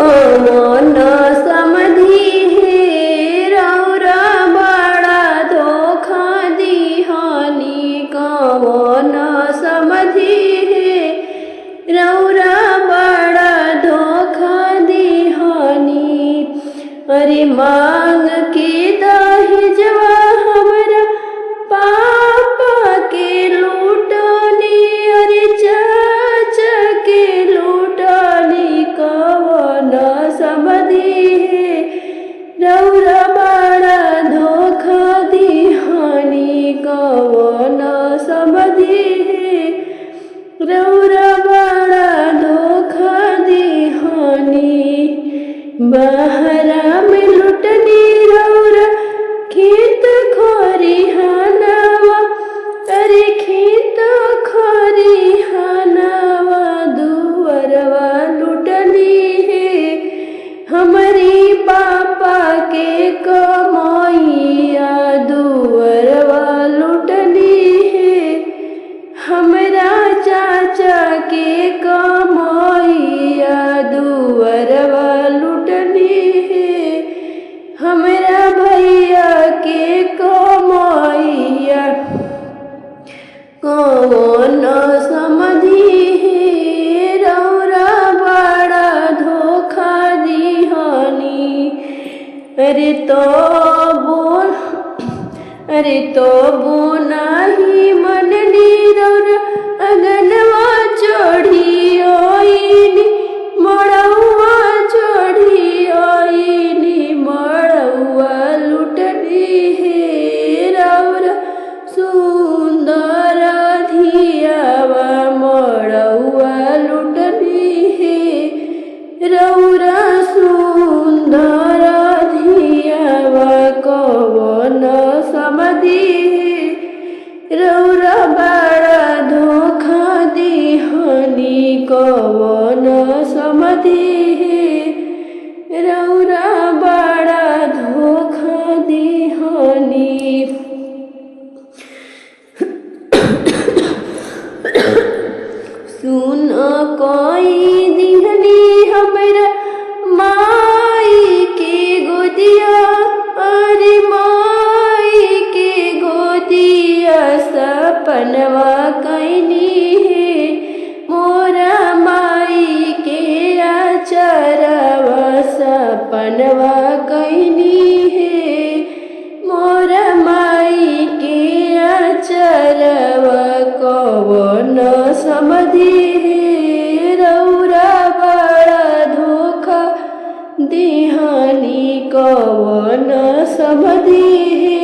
कौन समधी है रौरा बड़ा धोखा दिहानी। कौन समधी है रौरा बड़ा धोखा दिहानी। अरे मांग के दहेजवा हमरा पापा के लूटनी। अरे चाचा के लूटनी। कौन समधी है रौरा बड़ा धोखा दिहानी। कौन समधी है रौरा बड़ा धोखा दिहानी। बहरा में लुटनी रौरा खेत खरिहानवा। अरे खेत खरिहानवा दुअरवा लुटनी है हमारी पापा के कमाइया। दुअरवा लुटनी है हमरा चाचा के कमाइया। दुअरवा लुटनी है हमरा भैया के कमाइया। कौन समधी है रौरा बड़ा धोखा दिहानी। अरे तो नाही मननी रौरा अगनवा चढ़ी आईनी। मड़ौआ चढ़ी आईनी। मड़ौआ लुटनी है रौरा सुंदर धियावा। मड़ौआ लुटनी है रौरा सुंदर धियावा। कौन समधी है रौरा बड़ा धोखा दिहानी। कौन समधी है रौरा बड़ा धोखा दिहानी। सुन कोई दिहनी हमरा माई के गोदिया। अरे माई के गोदिया सपनवा कैनी है मोरा माई के आचरवा। सपनवा कैनी है मोरा माई के आचरवा। कौन समधी है रौरा बड़ा धोखा दिहानी। कौन समधी है